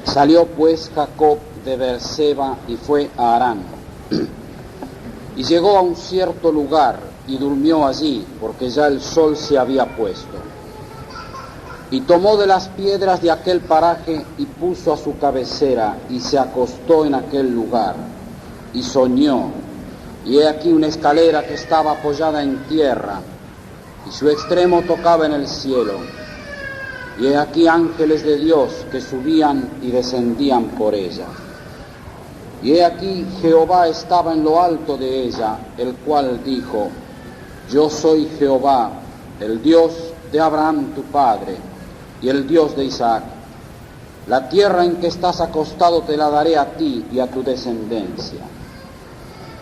Salió pues Jacob de Beerseba y fue a Harán. Y llegó a un cierto lugar y durmió allí, porque ya el sol se había puesto. Y tomó de las piedras de aquel paraje y puso a su cabecera y se acostó en aquel lugar. Y soñó, y he aquí una escalera que estaba apoyada en tierra, y su extremo tocaba en el cielo. Y he aquí ángeles de Dios que subían y descendían por ella. Y he aquí Jehová estaba en lo alto de ella, el cual dijo: Yo soy Jehová, el Dios de Abraham tu padre, y el Dios de Isaac. La tierra en que estás acostado te la daré a ti y a tu descendencia.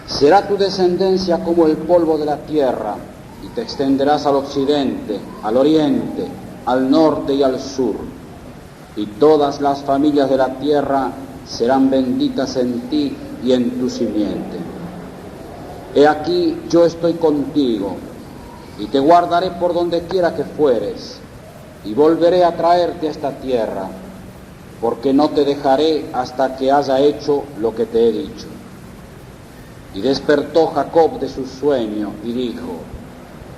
Será tu descendencia como el polvo de la tierra, y te extenderás al occidente, al oriente, al norte y al sur. Y todas las familias de la tierra serán benditas en ti y en tu simiente. He aquí yo estoy contigo, y te guardaré por donde quiera que fueres, y volveré a traerte a esta tierra, porque no te dejaré hasta que haya hecho lo que te he dicho. Y despertó Jacob de su sueño y dijo: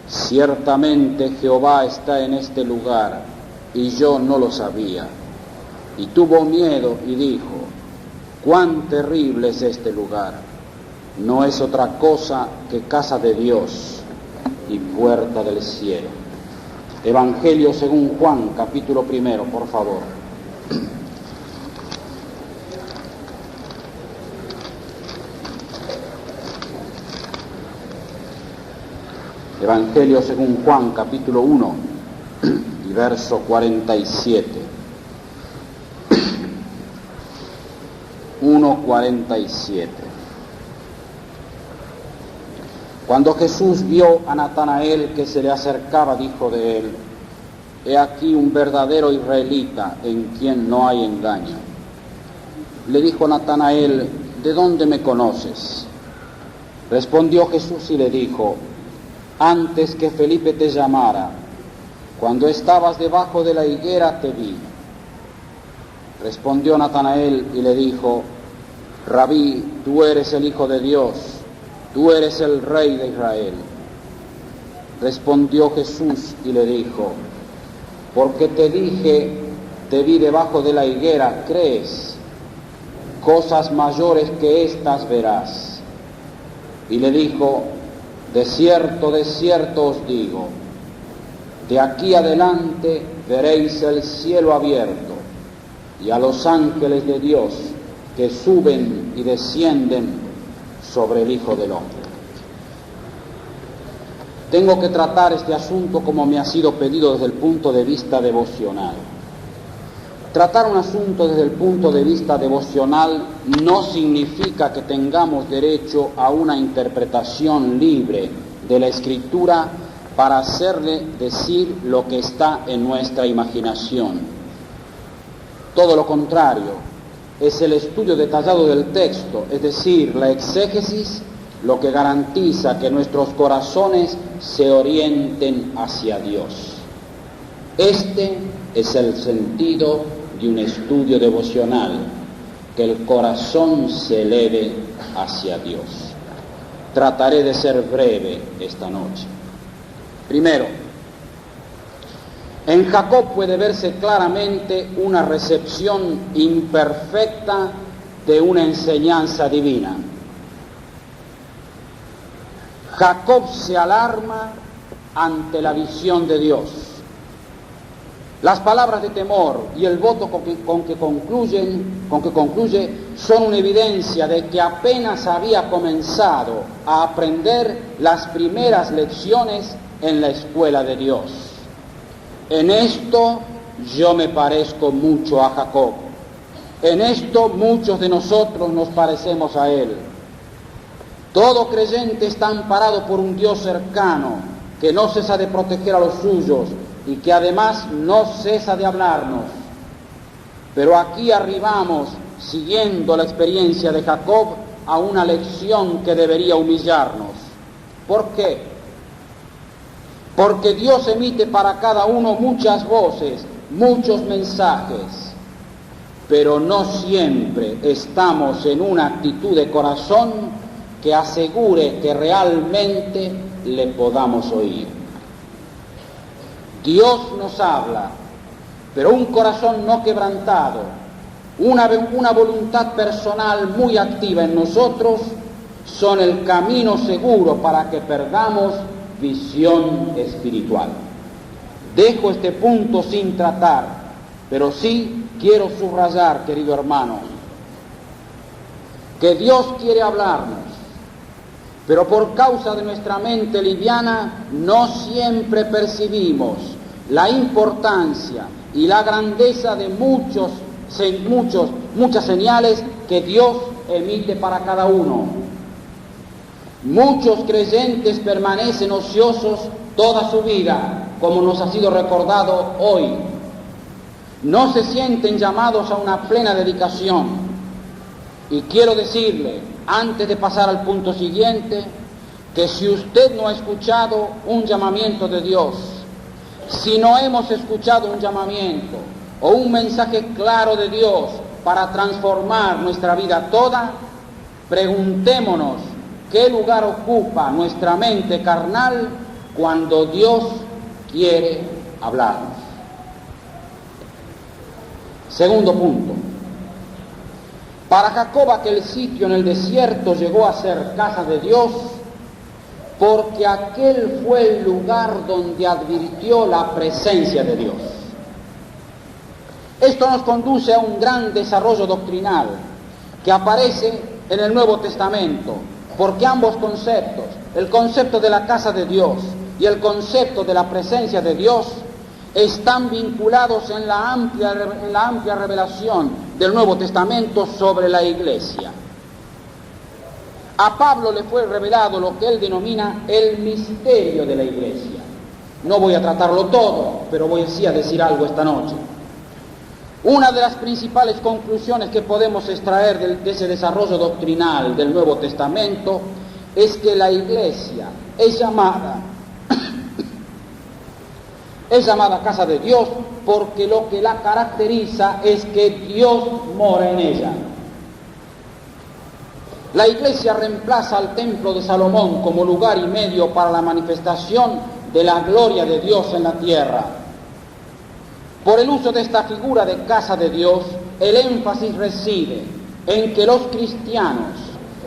Ciertamente Jehová está en este lugar, y yo no lo sabía. Y tuvo miedo y dijo: cuán terrible es este lugar. No es otra cosa que casa de Dios y puerta del cielo. Evangelio según Juan, capítulo 1, por favor. Evangelio según Juan, capítulo 1 y verso 47. 1:47. Cuando Jesús vio a Natanael que se le acercaba, dijo de él: He aquí un verdadero israelita en quien no hay engaño. Le dijo Natanael: ¿de dónde me conoces? Respondió Jesús y le dijo: antes que Felipe te llamara, cuando estabas debajo de la higuera te vi. Respondió Natanael y le dijo: Rabí, tú eres el Hijo de Dios, tú eres el Rey de Israel. Respondió Jesús y le dijo: porque te dije, te vi debajo de la higuera, ¿crees? Cosas mayores que estas verás. Y le dijo: de cierto os digo, de aquí adelante veréis el cielo abierto y a los ángeles de Dios que suben y descienden sobre el Hijo del Hombre. Tengo que tratar este asunto como me ha sido pedido desde el punto de vista devocional. Tratar un asunto desde el punto de vista devocional no significa que tengamos derecho a una interpretación libre de la Escritura para hacerle decir lo que está en nuestra imaginación. Todo lo contrario, es el estudio detallado del texto, es decir, la exégesis, lo que garantiza que nuestros corazones se orienten hacia Dios. Este es el sentido de un estudio devocional, que el corazón se eleve hacia Dios. Trataré de ser breve esta noche. Primero, en Jacob puede verse claramente una recepción imperfecta de una enseñanza divina. Jacob se alarma ante la visión de Dios. Las palabras de temor y el voto con que concluye son una evidencia de que apenas había comenzado a aprender las primeras lecciones en la escuela de Dios. En esto yo me parezco mucho a Jacob. En esto muchos de nosotros nos parecemos a él. Todo creyente está amparado por un Dios cercano que no cesa de proteger a los suyos y que además no cesa de hablarnos. Pero aquí arribamos, siguiendo la experiencia de Jacob, a una lección que debería humillarnos. ¿Por qué? Porque Dios emite para cada uno muchas voces, muchos mensajes, pero no siempre estamos en una actitud de corazón que asegure que realmente le podamos oír. Dios nos habla, pero un corazón no quebrantado, una voluntad personal muy activa en nosotros, son el camino seguro para que perdamos visión espiritual. Dejo este punto sin tratar, pero sí quiero subrayar, querido hermano, que Dios quiere hablarnos, pero por causa de nuestra mente liviana no siempre percibimos la importancia y la grandeza de muchas señales que Dios emite para cada uno. Muchos creyentes permanecen ociosos toda su vida, como nos ha sido recordado hoy. No se sienten llamados a una plena dedicación. Y quiero decirle, antes de pasar al punto siguiente, que si usted no ha escuchado un llamamiento de Dios, si no hemos escuchado un llamamiento o un mensaje claro de Dios para transformar nuestra vida toda, preguntémonos qué lugar ocupa nuestra mente carnal cuando Dios quiere hablarnos. Segundo punto. Para Jacob aquel sitio en el desierto llegó a ser casa de Dios porque aquel fue el lugar donde advirtió la presencia de Dios. Esto nos conduce a un gran desarrollo doctrinal que aparece en el Nuevo Testamento, porque ambos conceptos, el concepto de la casa de Dios y el concepto de la presencia de Dios, están vinculados en la amplia revelación del Nuevo Testamento sobre la Iglesia. A Pablo le fue revelado lo que él denomina el misterio de la Iglesia. No voy a tratarlo todo, pero voy así a decir algo esta noche. Una de las principales conclusiones que podemos extraer de ese desarrollo doctrinal del Nuevo Testamento es que la Iglesia es llamada casa de Dios porque lo que la caracteriza es que Dios mora en ella. La Iglesia reemplaza al templo de Salomón como lugar y medio para la manifestación de la gloria de Dios en la tierra. Por el uso de esta figura de casa de Dios, el énfasis reside en que los cristianos,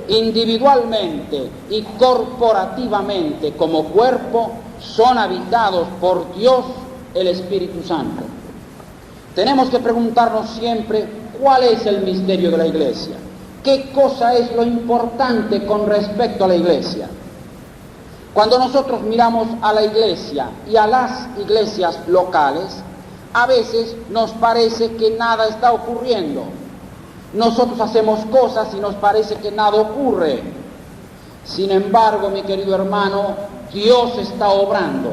individualmente y corporativamente como cuerpo, son habitados por Dios, el Espíritu Santo. Tenemos que preguntarnos siempre cuál es el misterio de la Iglesia. ¿Qué cosa es lo importante con respecto a la Iglesia? Cuando nosotros miramos a la Iglesia y a las iglesias locales, a veces nos parece que nada está ocurriendo. Nosotros hacemos cosas y nos parece que nada ocurre. Sin embargo, mi querido hermano, Dios está obrando.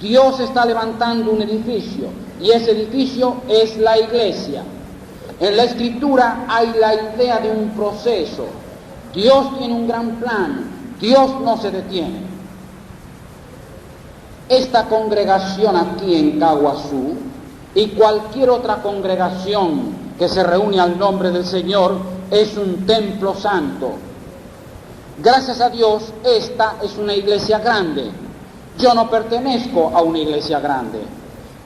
Dios está levantando un edificio y ese edificio es la Iglesia. En la Escritura hay la idea de un proceso. Dios tiene un gran plan. Dios no se detiene. Esta congregación aquí en Caguazú y cualquier otra congregación que se reúne al nombre del Señor es un templo santo. Gracias a Dios, esta es una iglesia grande. Yo no pertenezco a una iglesia grande,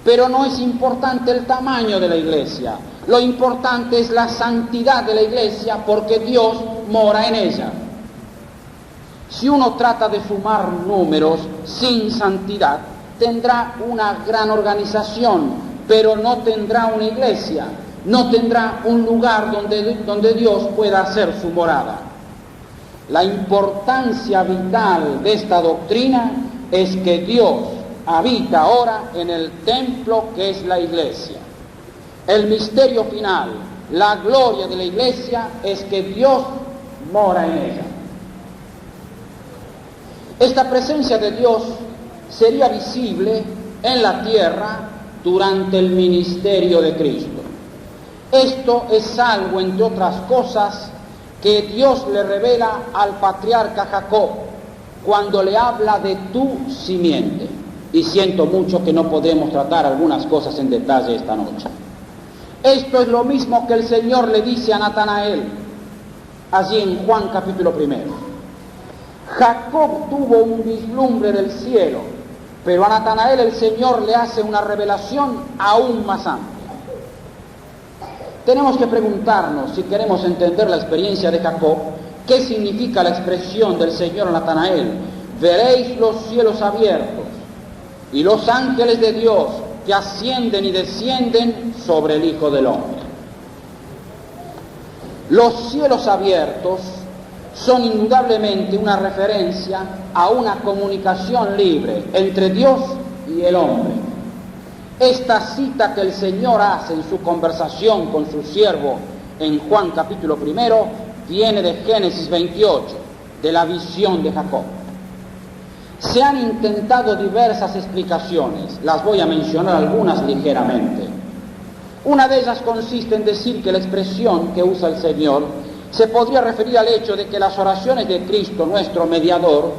pero no es importante el tamaño de la iglesia. Lo importante es la santidad de la iglesia porque Dios mora en ella. Si uno trata de sumar números sin santidad, tendrá una gran organización, pero no tendrá una iglesia, no tendrá un lugar donde Dios pueda hacer su morada. La importancia vital de esta doctrina es que Dios habita ahora en el templo que es la iglesia. El misterio final, la gloria de la iglesia es que Dios mora en ella. Esta presencia de Dios sería visible en la tierra durante el ministerio de Cristo. Esto es algo, entre otras cosas, que Dios le revela al patriarca Jacob cuando le habla de tu simiente. Y siento mucho que no podemos tratar algunas cosas en detalle esta noche. Esto es lo mismo que el Señor le dice a Natanael, allí en Juan capítulo 1. Jacob tuvo un vislumbre del cielo, pero a Natanael el Señor le hace una revelación aún más amplia. Tenemos que preguntarnos, si queremos entender la experiencia de Jacob, ¿qué significa la expresión del Señor a Natanael? Veréis los cielos abiertos y los ángeles de Dios que ascienden y descienden sobre el Hijo del Hombre. Los cielos abiertos son indudablemente una referencia a una comunicación libre entre Dios y el hombre. Esta cita que el Señor hace en su conversación con su siervo en Juan capítulo 1 viene de Génesis 28, de la visión de Jacob. Se han intentado diversas explicaciones, las voy a mencionar algunas ligeramente. Una de ellas consiste en decir que la expresión que usa el Señor se podría referir al hecho de que las oraciones de Cristo, nuestro mediador,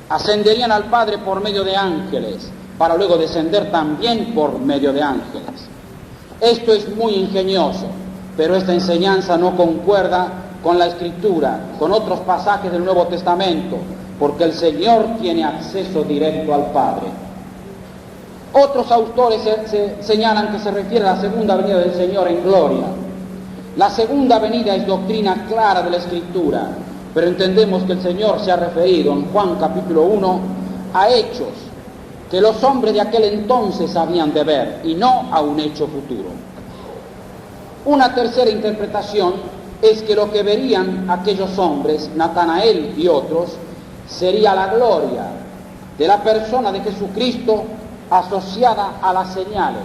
ascenderían al Padre por medio de ángeles, para luego descender también por medio de ángeles. Esto es muy ingenioso, pero esta enseñanza no concuerda con la Escritura, con otros pasajes del Nuevo Testamento, porque el Señor tiene acceso directo al Padre. Otros autores señalan que se refiere a la segunda venida del Señor en gloria. La segunda venida es doctrina clara de la Escritura, pero entendemos que el Señor se ha referido en Juan capítulo 1 a hechos que los hombres de aquel entonces habían de ver y no a un hecho futuro. Una tercera interpretación es que lo que verían aquellos hombres, Natanael y otros, sería la gloria de la persona de Jesucristo asociada a las señales,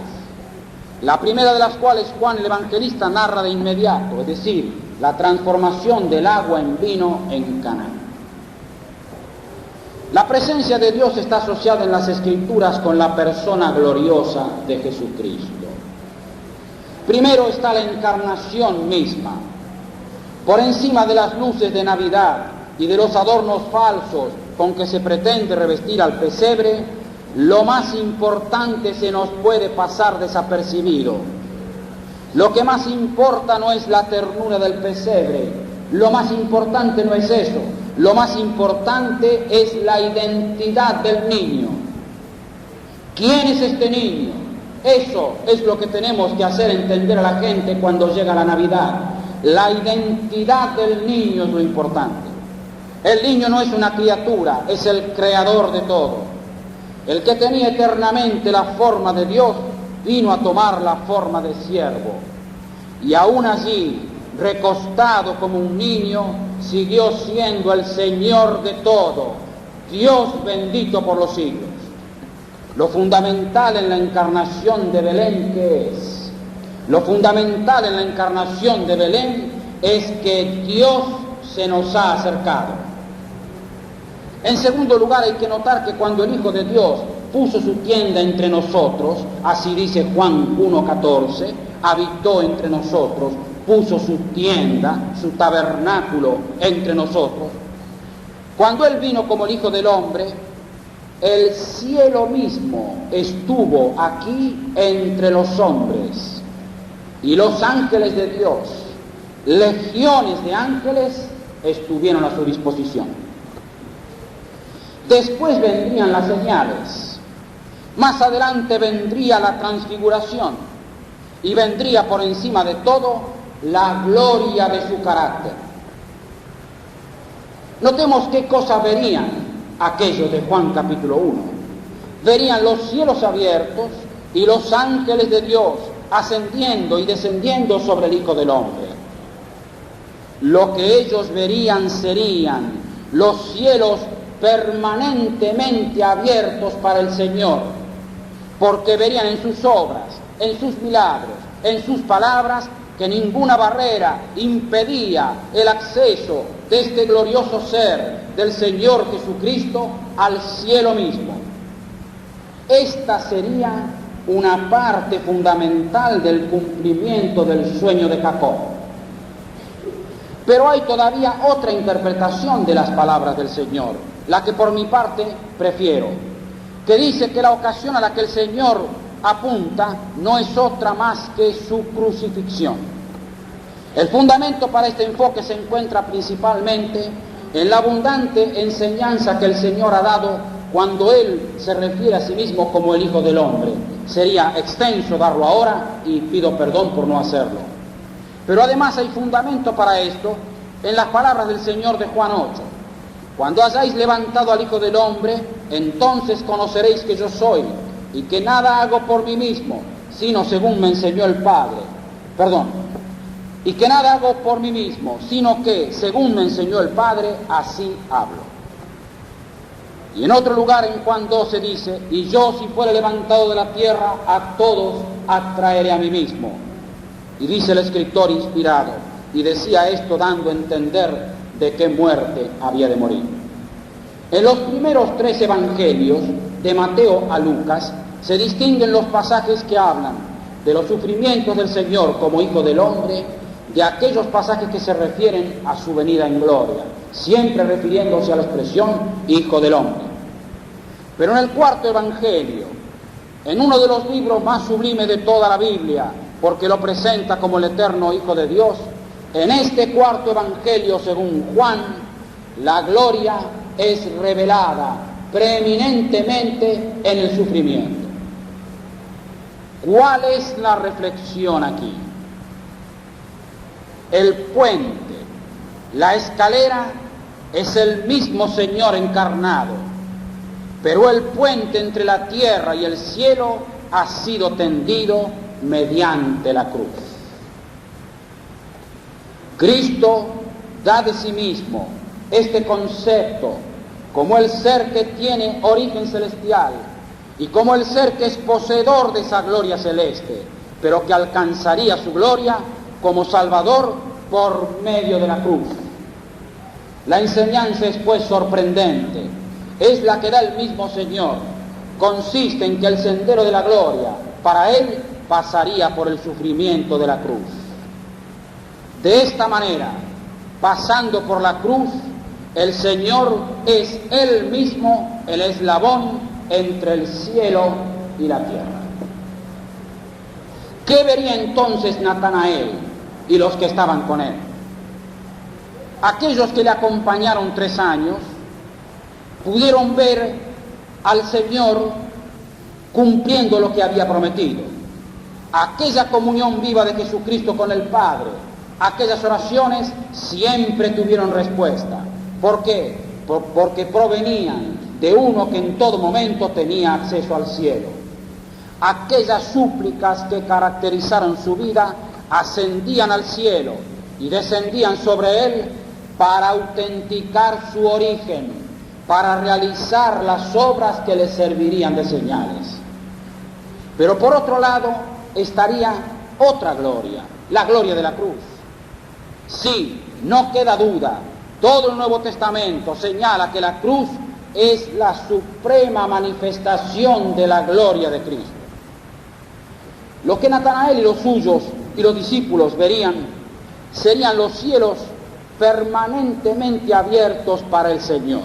la primera de las cuales Juan el Evangelista narra de inmediato, es decir, la transformación del agua en vino en Caná. La presencia de Dios está asociada en las Escrituras con la persona gloriosa de Jesucristo. Primero está la encarnación misma. Por encima de las luces de Navidad y de los adornos falsos con que se pretende revestir al pesebre, lo más importante se nos puede pasar desapercibido. Lo que más importa no es la ternura del pesebre, lo más importante no es eso, lo más importante es la identidad del niño. ¿Quién es este niño? Eso es lo que tenemos que hacer entender a la gente cuando llega la Navidad. La identidad del niño es lo importante. El niño no es una criatura, es el creador de todo. El que tenía eternamente la forma de Dios vino a tomar la forma de siervo. Y aún allí, recostado como un niño, siguió siendo el Señor de todo, Dios bendito por los siglos. Lo fundamental en la encarnación de Belén, ¿qué es? Lo fundamental en la encarnación de Belén es que Dios se nos ha acercado. En segundo lugar, hay que notar que cuando el Hijo de Dios puso su tienda entre nosotros, así dice Juan 1:14, habitó entre nosotros, puso su tienda, su tabernáculo entre nosotros. Cuando Él vino como el Hijo del Hombre, el cielo mismo estuvo aquí entre los hombres y los ángeles de Dios, legiones de ángeles, estuvieron a su disposición. Después vendrían las señales, más adelante vendría la transfiguración y vendría por encima de todo la gloria de su carácter. Notemos qué cosas verían aquellos de Juan capítulo 1. Verían los cielos abiertos y los ángeles de Dios ascendiendo y descendiendo sobre el Hijo del Hombre. Lo que ellos verían serían los cielos permanentemente abiertos para el Señor, porque verían en sus obras, en sus milagros, en sus palabras, que ninguna barrera impedía el acceso de este glorioso ser del Señor Jesucristo al cielo mismo. Esta sería una parte fundamental del cumplimiento del sueño de Jacob. Pero hay todavía otra interpretación de las palabras del Señor, la que por mi parte prefiero, que dice que la ocasión a la que el Señor apunta no es otra más que su crucifixión. El fundamento para este enfoque se encuentra principalmente en la abundante enseñanza que el Señor ha dado cuando Él se refiere a sí mismo como el Hijo del Hombre. Sería extenso darlo ahora y pido perdón por no hacerlo. Pero además hay fundamento para esto en las palabras del Señor de Juan 8. Cuando hayáis levantado al Hijo del Hombre, entonces conoceréis que yo soy, y que nada hago por mí mismo, sino según me enseñó el Padre. Y que nada hago por mí mismo, sino que, según me enseñó el Padre, así hablo. Y en otro lugar, en Juan 12, dice, y yo, si fuere levantado de la tierra, a todos atraeré a mí mismo. Y dice el escritor inspirado, y decía esto dando a entender de qué muerte había de morir. En los primeros 3 evangelios, de Mateo a Lucas, se distinguen los pasajes que hablan de los sufrimientos del Señor como Hijo del Hombre, de aquellos pasajes que se refieren a su venida en gloria, siempre refiriéndose a la expresión Hijo del Hombre. Pero en el cuarto evangelio, en uno de los libros más sublimes de toda la Biblia, porque lo presenta como el eterno Hijo de Dios, en este cuarto evangelio, según Juan, la gloria es revelada preeminentemente en el sufrimiento. ¿Cuál es la reflexión aquí? El puente, la escalera, es el mismo Señor encarnado, pero el puente entre la tierra y el cielo ha sido tendido mediante la cruz. Cristo da de sí mismo este concepto como el ser que tiene origen celestial y como el ser que es poseedor de esa gloria celeste, pero que alcanzaría su gloria como Salvador por medio de la cruz. La enseñanza es pues sorprendente, es la que da el mismo Señor. Consiste en que el sendero de la gloria para Él pasaría por el sufrimiento de la cruz. De esta manera, pasando por la cruz, el Señor es Él mismo el eslabón entre el cielo y la tierra. ¿Qué vería entonces Natanael y los que estaban con él? Aquellos que le acompañaron 3 años pudieron ver al Señor cumpliendo lo que había prometido. Aquella comunión viva de Jesucristo con el Padre, aquellas oraciones siempre tuvieron respuesta. ¿Por qué? Porque provenían de uno que en todo momento tenía acceso al cielo. Aquellas súplicas que caracterizaron su vida ascendían al cielo y descendían sobre él para autenticar su origen, para realizar las obras que le servirían de señales. Pero por otro lado estaría otra gloria, la gloria de la cruz. Sí, no queda duda, todo el Nuevo Testamento señala que la cruz es la suprema manifestación de la gloria de Cristo. Lo que Natanael y los suyos y los discípulos verían serían los cielos permanentemente abiertos para el Señor.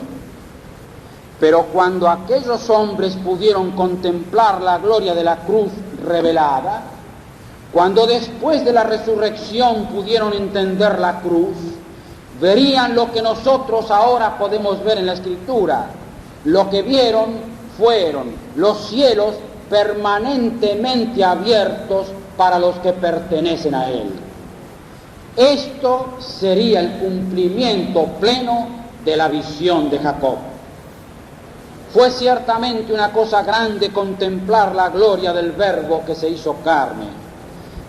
Pero cuando aquellos hombres pudieron contemplar la gloria de la cruz revelada, cuando después de la resurrección pudieron entender la cruz, verían lo que nosotros ahora podemos ver en la Escritura. Lo que vieron fueron los cielos permanentemente abiertos para los que pertenecen a Él. Esto sería el cumplimiento pleno de la visión de Jacob. Fue ciertamente una cosa grande contemplar la gloria del Verbo que se hizo carne.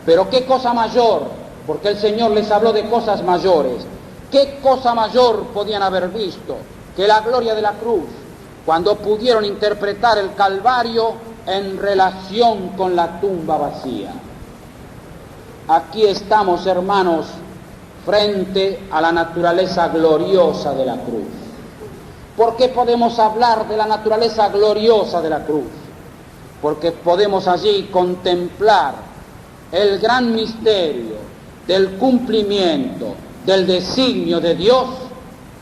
Pero qué cosa mayor, porque el Señor les habló de cosas mayores. ¿Qué cosa mayor podían haber visto que la gloria de la cruz, cuando pudieron interpretar el Calvario en relación con la tumba vacía? Aquí estamos, hermanos, frente a la naturaleza gloriosa de la cruz. ¿Por qué podemos hablar de la naturaleza gloriosa de la cruz? Porque podemos allí contemplar el gran misterio del cumplimiento del designio de Dios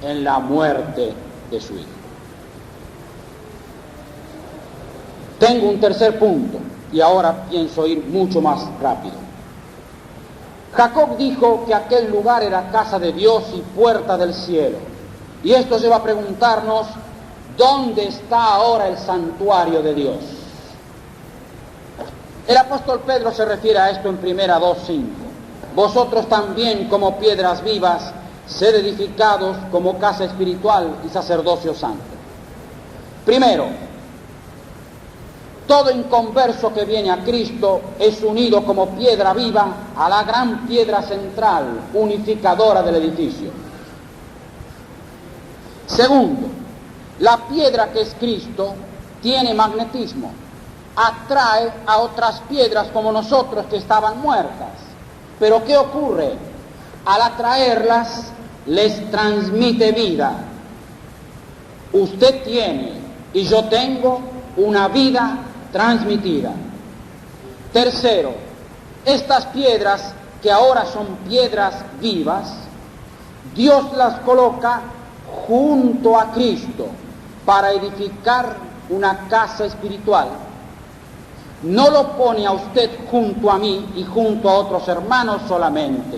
en la muerte de su Hijo. Tengo un tercer punto. y ahora pienso ir mucho más rápido. Jacob dijo que aquel lugar era casa de Dios y puerta del cielo. Y esto lleva a preguntarnos, ¿dónde está ahora el santuario de Dios? El apóstol Pedro se refiere a esto en 2:5. Vosotros también, como piedras vivas, sed edificados como casa espiritual y sacerdocio santo. Primero, todo inconverso que viene a Cristo es unido como piedra viva a la gran piedra central, unificadora del edificio. Segundo, la piedra que es Cristo tiene magnetismo, atrae a otras piedras como nosotros que estaban muertas. Pero ¿qué ocurre? Al atraerlas, les transmite vida. Usted tiene y yo tengo una vida transmitida. Tercero, estas piedras, que ahora son piedras vivas, Dios las coloca junto a Cristo para edificar una casa espiritual. No lo pone a usted junto a mí y junto a otros hermanos solamente,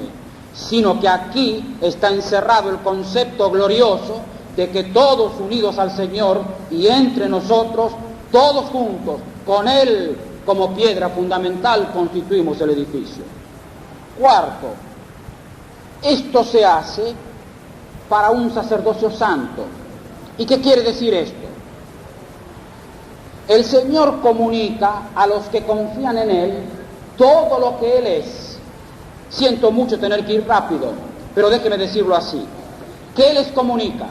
sino que aquí está encerrado el concepto glorioso de que todos unidos al Señor y entre nosotros, todos juntos, con Él como piedra fundamental, constituimos el edificio. Cuarto, esto se hace para un sacerdocio santo. ¿Y qué quiere decir esto? El Señor comunica a los que confían en Él todo lo que Él es. Siento mucho tener que ir rápido, pero déjeme decirlo así. ¿Qué les comunica?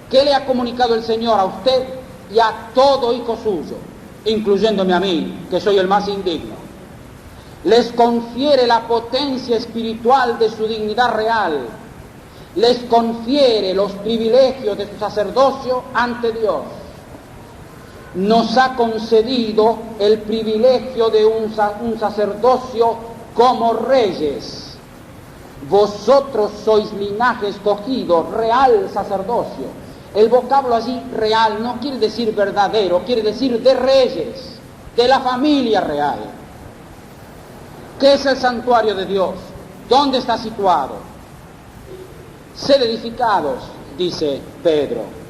¿Qué le ha comunicado el Señor a usted y a todo hijo suyo, incluyéndome a mí, que soy el más indigno? Les confiere la potencia espiritual de su dignidad real, les confiere los privilegios de su sacerdocio ante Dios. Nos ha concedido el privilegio de un sacerdocio como reyes. Vosotros sois linaje escogido, real sacerdocio. El vocablo allí, real, no quiere decir verdadero, quiere decir de reyes, de la familia real. ¿Qué es el santuario de Dios? ¿Dónde está situado? Sed edificados, dice Pedro.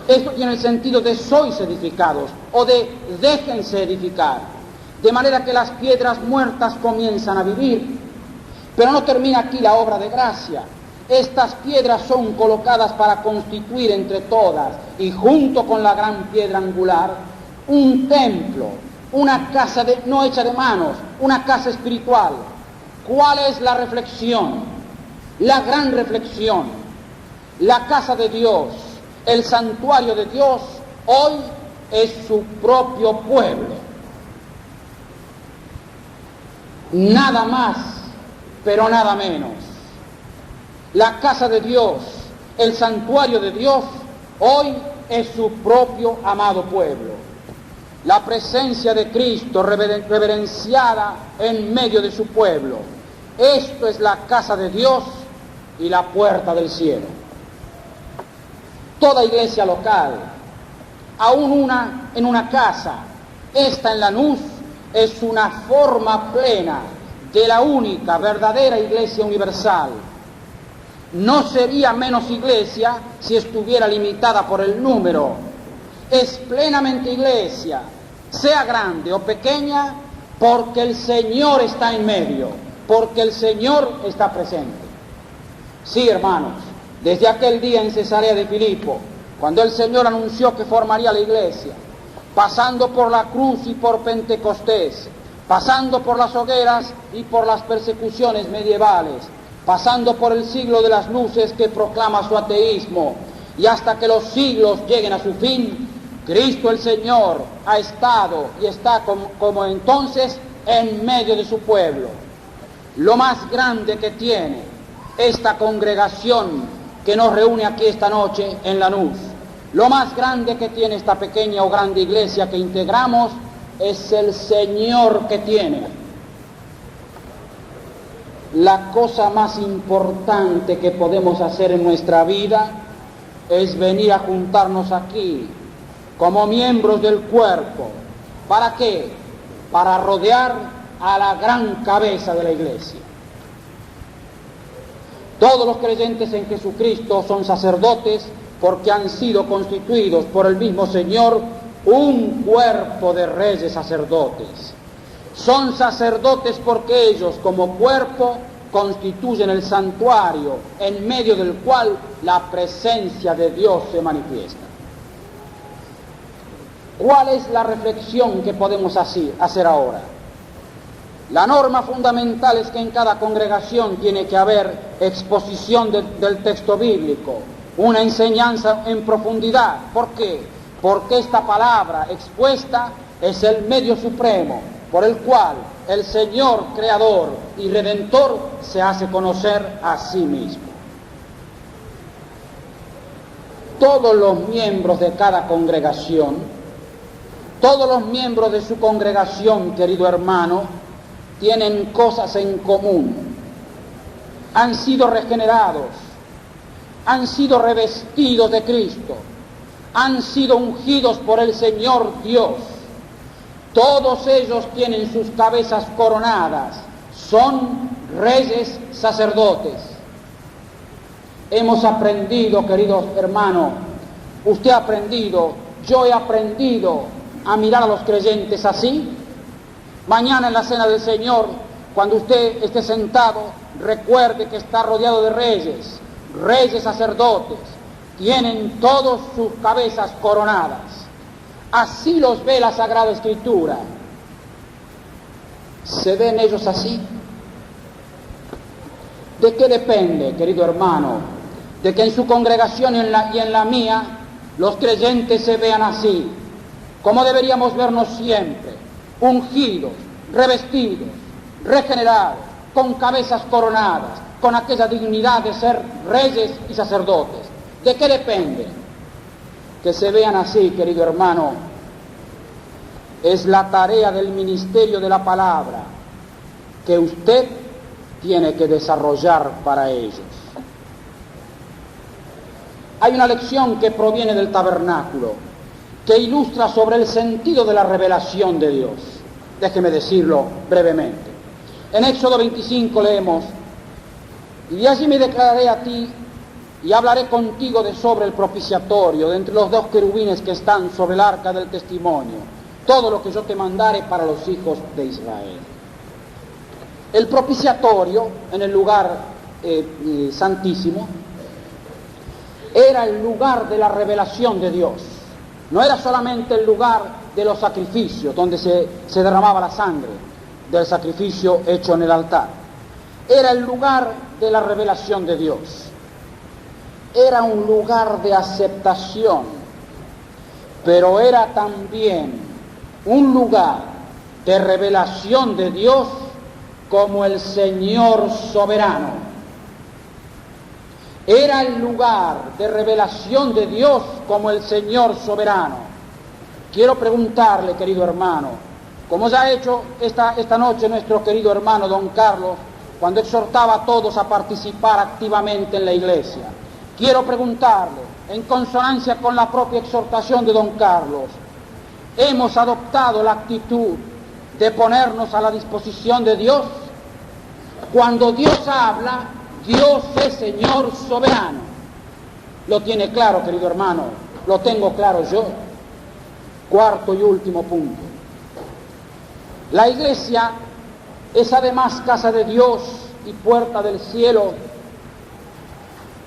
Esto tiene el sentido de sois edificados o de déjense edificar, de manera que las piedras muertas comienzan a vivir. Pero no termina aquí la obra de gracia. Estas piedras son colocadas para constituir entre todas y junto con la gran piedra angular un templo, una casa no hecha de manos, una casa espiritual. ¿Cuál es la reflexión? La gran reflexión. La casa de Dios, el santuario de Dios, hoy es su propio pueblo. Nada más, pero nada menos. La casa de Dios, el santuario de Dios, hoy es su propio amado pueblo. La presencia de Cristo reverenciada en medio de su pueblo. Esto es la casa de Dios y la puerta del cielo. Toda iglesia local, aún una en una casa, esta en Lanús, es una forma plena de la única, verdadera iglesia universal. No sería menos iglesia si estuviera limitada por el número. Es plenamente iglesia, sea grande o pequeña, porque el Señor está en medio, porque el Señor está presente. Sí, hermanos, desde aquel día en Cesarea de Filipo, cuando el Señor anunció que formaría la iglesia, pasando por la cruz y por Pentecostés, pasando por las hogueras y por las persecuciones medievales, pasando por el siglo de las luces que proclama su ateísmo, y hasta que los siglos lleguen a su fin, Cristo el Señor ha estado y está como entonces en medio de su pueblo. Lo más grande que tiene esta congregación que nos reúne aquí esta noche en Lanús, lo más grande que tiene esta pequeña o grande iglesia que integramos, es el Señor que tiene. La cosa más importante que podemos hacer en nuestra vida es venir a juntarnos aquí como miembros del cuerpo. ¿Para qué? para rodear a la gran cabeza de la Iglesia. Todos los creyentes en Jesucristo son sacerdotes porque han sido constituidos por el mismo Señor un cuerpo de reyes sacerdotes. Son sacerdotes porque ellos como cuerpo constituyen el santuario en medio del cual la presencia de Dios se manifiesta. ¿Cuál es la reflexión que podemos hacer ahora? La norma fundamental es que en cada congregación tiene que haber exposición del texto bíblico, una enseñanza en profundidad. ¿Por qué? Porque esta palabra expuesta es el medio supremo por el cual el Señor Creador y Redentor se hace conocer a sí mismo. Todos los miembros de cada congregación, todos los miembros de su congregación, querido hermano, tienen cosas en común. Han sido regenerados, han sido revestidos de Cristo, han sido ungidos por el Señor Dios. Todos ellos tienen sus cabezas coronadas, son reyes sacerdotes. Hemos aprendido, queridos hermanos, usted ha aprendido, yo he aprendido a mirar a los creyentes así. Mañana en la cena del Señor, cuando usted esté sentado, recuerde que está rodeado de reyes, reyes sacerdotes, tienen todos sus cabezas coronadas. Así los ve la Sagrada Escritura. ¿Se ven ellos así? ¿De qué depende, querido hermano? De que en su congregación y en la mía los creyentes se vean así, como deberíamos vernos siempre, ungidos, revestidos, regenerados, con cabezas coronadas, con aquella dignidad de ser reyes y sacerdotes. ¿De qué depende? Que se vean así, querido hermano. Es la tarea del ministerio de la palabra que usted tiene que desarrollar para ellos. Hay una lección que proviene del tabernáculo que ilustra sobre el sentido de la revelación de Dios. Déjeme decirlo brevemente. En Éxodo 25 leemos: y allí me declararé a ti y hablaré contigo sobre el propiciatorio, de entre los dos querubines que están sobre el arca del testimonio, todo lo que yo te mandare para los hijos de Israel. El propiciatorio, en el lugar santísimo, era el lugar de la revelación de Dios. No era solamente el lugar de los sacrificios, donde se derramaba la sangre del sacrificio hecho en el altar. Era el lugar de la revelación de Dios. Era un lugar de aceptación, pero era también un lugar de revelación de Dios como el Señor soberano. Era el lugar de revelación de Dios como el Señor soberano. Quiero preguntarle, querido hermano, como ya ha hecho esta noche nuestro querido hermano don Carlos, cuando exhortaba a todos a participar activamente en la iglesia, quiero preguntarle, en consonancia con la propia exhortación de don Carlos, ¿hemos adoptado la actitud de ponernos a la disposición de Dios? Cuando Dios habla, Dios es Señor soberano. ¿Lo tiene claro, querido hermano? ¿Lo tengo claro yo? Cuarto y último punto. La iglesia es además casa de Dios y puerta del cielo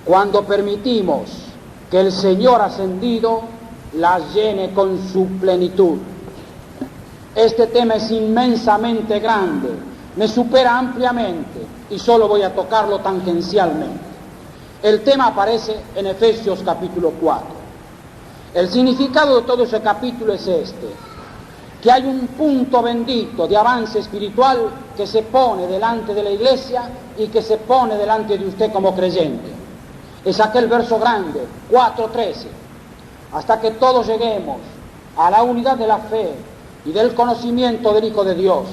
cuando permitimos que el Señor ascendido la llene con su plenitud. Este tema es inmensamente grande, me supera ampliamente y solo voy a tocarlo tangencialmente. El tema aparece en Efesios capítulo 4. El significado de todo ese capítulo es este: que hay un punto bendito de avance espiritual que se pone delante de la iglesia y que se pone delante de usted como creyente. Es aquel verso grande, 4:13, hasta que todos lleguemos a la unidad de la fe y del conocimiento del Hijo de Dios,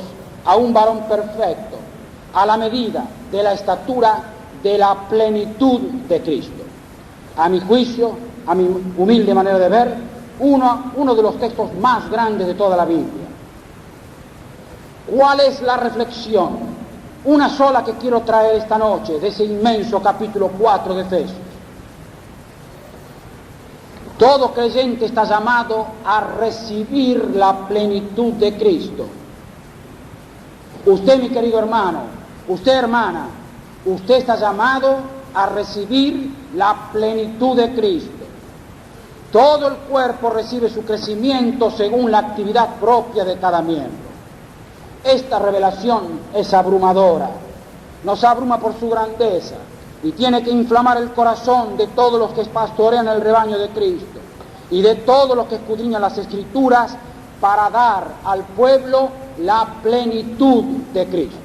a un varón perfecto, a la medida de la estatura de la plenitud de Cristo. A mi juicio, a mi humilde manera de ver, uno de los textos más grandes de toda la Biblia. ¿Cuál es la reflexión? Una sola que quiero traer esta noche de ese inmenso capítulo 4 de Efesios. Todo creyente está llamado a recibir la plenitud de Cristo. Usted, mi querido hermano, usted, hermana, usted está llamado a recibir la plenitud de Cristo. Todo el cuerpo recibe su crecimiento según la actividad propia de cada miembro. Esta revelación es abrumadora, nos abruma por su grandeza y tiene que inflamar el corazón de todos los que pastorean el rebaño de Cristo y de todos los que escudriñan las Escrituras para dar al pueblo la plenitud de Cristo.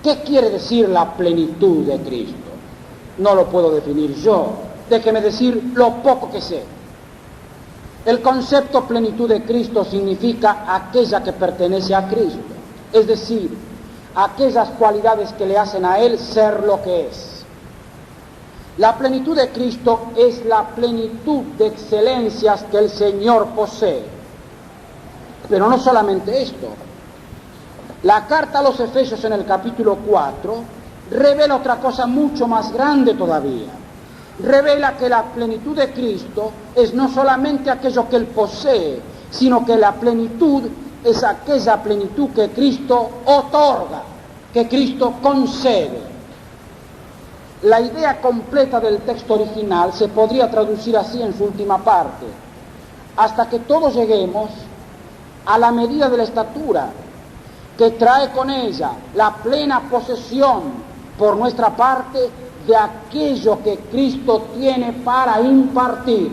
¿Qué quiere decir la plenitud de Cristo? No lo puedo definir yo, déjeme decir lo poco que sé. El concepto plenitud de Cristo significa aquella que pertenece a Cristo, es decir, aquellas cualidades que le hacen a Él ser lo que es. La plenitud de Cristo es la plenitud de excelencias que el Señor posee. Pero no solamente esto. La carta a los Efesios en el capítulo 4 revela otra cosa mucho más grande todavía. Revela que la plenitud de Cristo es no solamente aquello que Él posee, sino que la plenitud es aquella plenitud que Cristo otorga, que Cristo concede. La idea completa del texto original se podría traducir así en su última parte: hasta que todos lleguemos a la medida de la estatura que trae con ella la plena posesión por nuestra parte de aquello que Cristo tiene para impartir.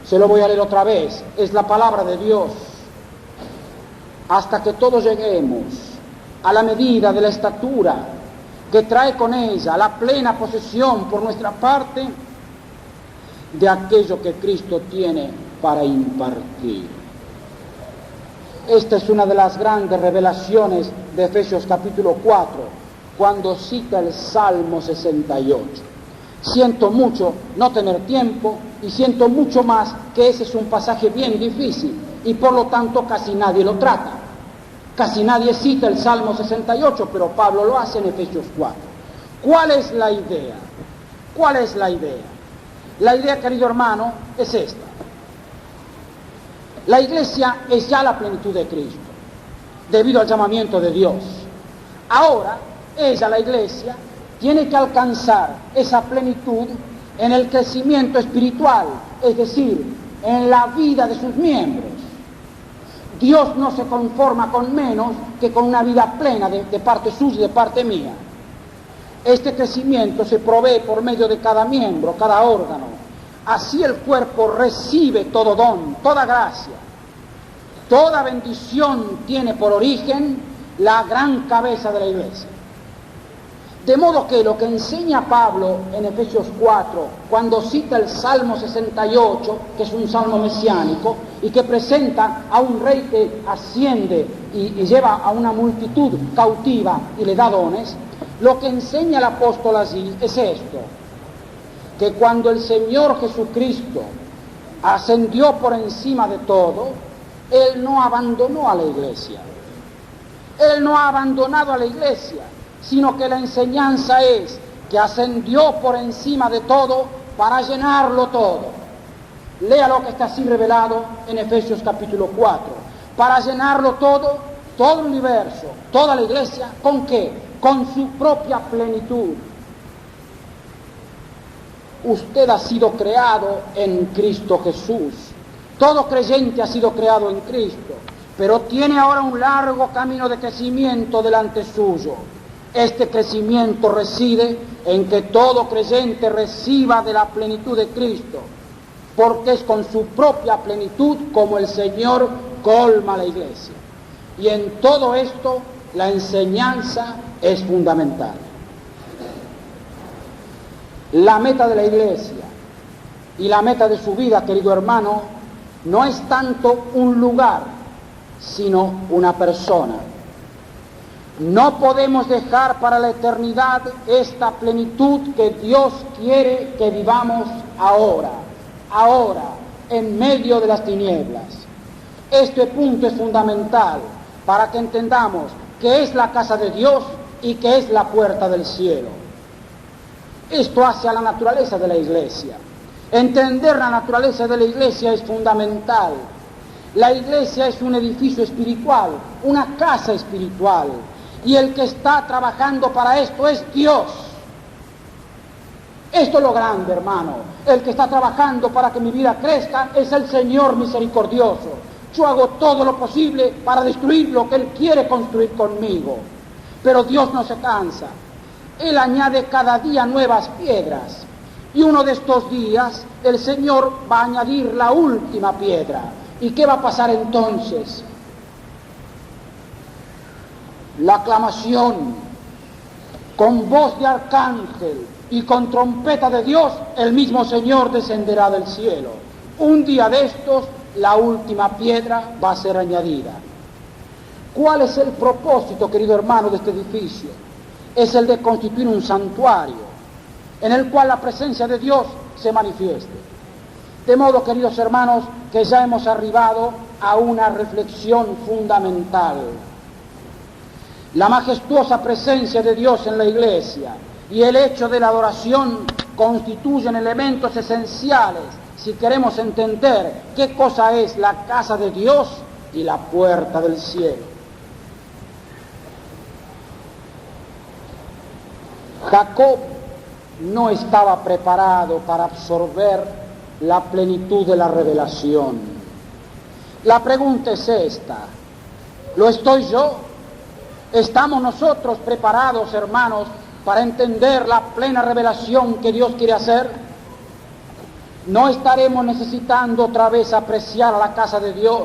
Se lo voy a leer otra vez, es la palabra de Dios. Hasta que todos lleguemos a la medida de la estatura que trae con ella la plena posesión por nuestra parte de aquello que Cristo tiene para impartir. Esta es una de las grandes revelaciones de Efesios capítulo 4, cuando cita el Salmo 68. Siento mucho no tener tiempo y siento mucho más que ese es un pasaje bien difícil y por lo tanto casi nadie lo trata. Casi nadie cita el Salmo 68, pero Pablo lo hace en Efesios 4. ¿Cuál es la idea? ¿Cuál es la idea? La idea, querido hermano, es esta. La iglesia es ya la plenitud de Cristo, debido al llamamiento de Dios. Ahora, ella, la iglesia, tiene que alcanzar esa plenitud en el crecimiento espiritual, es decir, en la vida de sus miembros. Dios no se conforma con menos que con una vida plena de parte suya y de parte mía. Este crecimiento se provee por medio de cada miembro, cada órgano. Así el cuerpo recibe todo don, toda gracia. Toda bendición tiene por origen la gran cabeza de la iglesia. De modo que lo que enseña Pablo en Efesios 4, cuando cita el Salmo 68, que es un salmo mesiánico, y que presenta a un rey que asciende y lleva a una multitud cautiva y le da dones, lo que enseña el apóstol allí es esto: que cuando el Señor Jesucristo ascendió por encima de todo, Él no abandonó a la iglesia. Él no ha abandonado a la iglesia, sino que la enseñanza es que ascendió por encima de todo para llenarlo todo. Lea lo que está así revelado en Efesios capítulo 4. Para llenarlo todo, todo el universo, toda la iglesia, ¿con qué? Con su propia plenitud. Usted ha sido creado en Cristo Jesús. Todo creyente ha sido creado en Cristo, pero tiene ahora un largo camino de crecimiento delante suyo. Este crecimiento reside en que todo creyente reciba de la plenitud de Cristo, porque es con su propia plenitud como el Señor colma la iglesia. Y en todo esto la enseñanza es fundamental. La meta de la iglesia y la meta de su vida, querido hermano, no es tanto un lugar, sino una persona. No podemos dejar para la eternidad esta plenitud que Dios quiere que vivamos ahora, en medio de las tinieblas. Este punto es fundamental, para que entendamos que es la casa de Dios y que es la puerta del cielo. Esto hace a la naturaleza de la iglesia. Entender la naturaleza de la iglesia es fundamental. La iglesia es un edificio espiritual, una casa espiritual, y el que está trabajando para esto es Dios. Esto es lo grande, hermano. El que está trabajando para que mi vida crezca es el Señor misericordioso. Yo hago todo lo posible para destruir lo que Él quiere construir conmigo. Pero Dios no se cansa. Él añade cada día nuevas piedras. Y uno de estos días el Señor va a añadir la última piedra. ¿Y qué va a pasar entonces? La aclamación con voz de arcángel y con trompeta de Dios, el mismo Señor descenderá del cielo. Un día de estos, la última piedra va a ser añadida. ¿Cuál es el propósito, querido hermano, de este edificio? Es el de constituir un santuario en el cual la presencia de Dios se manifieste. De modo, queridos hermanos, que ya hemos arribado a una reflexión fundamental. La majestuosa presencia de Dios en la iglesia y el hecho de la adoración constituyen elementos esenciales si queremos entender qué cosa es la casa de Dios y la puerta del cielo. Jacob no estaba preparado para absorber la plenitud de la revelación. La pregunta es esta: ¿lo estoy yo? ¿Estamos nosotros preparados, hermanos, para entender la plena revelación que Dios quiere hacer? ¿No estaremos necesitando otra vez apreciar a la casa de Dios,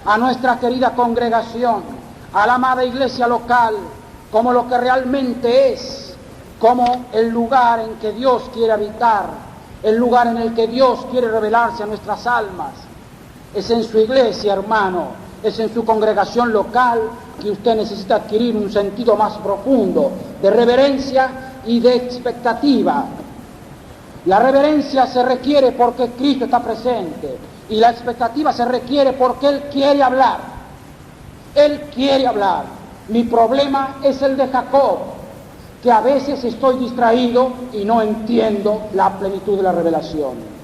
a nuestra querida congregación, a la amada iglesia local, como lo que realmente es, como el lugar en que Dios quiere habitar, el lugar en el que Dios quiere revelarse a nuestras almas? Es en su iglesia, hermano, es en su congregación local que usted necesita adquirir un sentido más profundo de reverencia y de expectativa. La reverencia se requiere porque Cristo está presente y la expectativa se requiere porque Él quiere hablar. Él quiere hablar. Mi problema es el de Jacob, que a veces estoy distraído y no entiendo la plenitud de la revelación.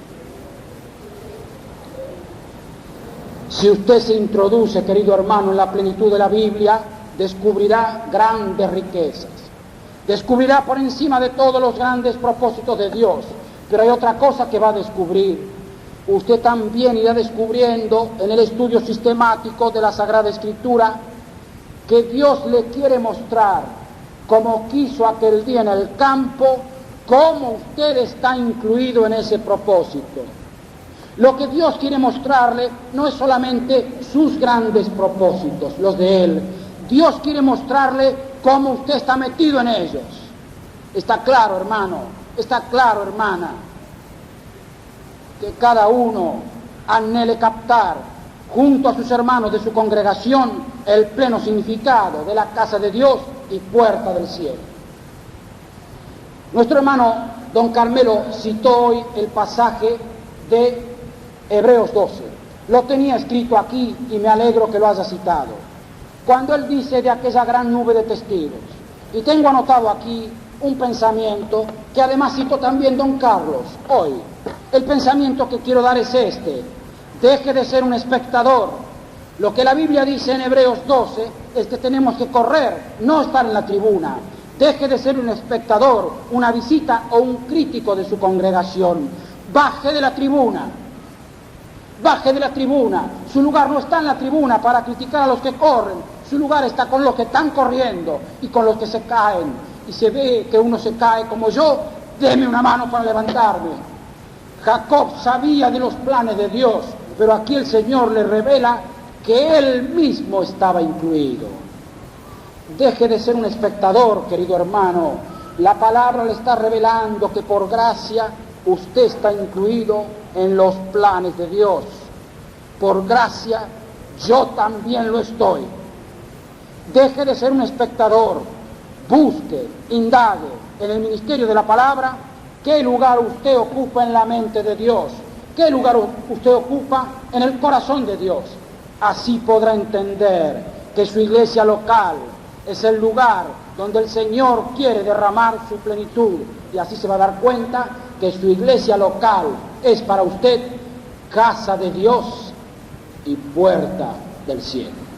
Si usted se introduce, querido hermano, en la plenitud de la Biblia, descubrirá grandes riquezas. Descubrirá por encima de todos los grandes propósitos de Dios. Pero hay otra cosa que va a descubrir. Usted también irá descubriendo en el estudio sistemático de la Sagrada Escritura que Dios le quiere mostrar, como quiso aquel día en el campo, cómo usted está incluido en ese propósito. Lo que Dios quiere mostrarle no es solamente sus grandes propósitos, los de Él. Dios quiere mostrarle cómo usted está metido en ellos. Está claro, hermano, está claro, hermana, que cada uno anhele captar, junto a sus hermanos de su congregación, el pleno significado de la casa de Dios y puerta del cielo. Nuestro hermano don Carmelo citó hoy el pasaje de Hebreos 12. Lo tenía escrito aquí y me alegro que lo haya citado. Cuando él dice de aquella gran nube de testigos. Y tengo anotado aquí un pensamiento que además citó también don Carlos hoy. El pensamiento que quiero dar es este: deje de ser un espectador. Lo que la Biblia dice en Hebreos 12 es que tenemos que correr, no estar en la tribuna. Deje de ser un espectador, una visita o un crítico de su congregación. Baje de la tribuna. Baje de la tribuna. Su lugar no está en la tribuna para criticar a los que corren. Su lugar está con los que están corriendo y con los que se caen. Y se ve que uno se cae como yo, deme una mano para levantarme. Jacob sabía de los planes de Dios, pero aquí el Señor le revela que él mismo estaba incluido. Deje de ser un espectador, querido hermano. La palabra le está revelando que por gracia usted está incluido en los planes de Dios. Por gracia yo también lo estoy. Deje de ser un espectador. Busque, indague en el ministerio de la palabra qué lugar usted ocupa en la mente de Dios, qué lugar usted ocupa en el corazón de Dios. Así podrá entender que su iglesia local es el lugar donde el Señor quiere derramar su plenitud, y así se va a dar cuenta que su iglesia local es para usted casa de Dios y puerta del cielo.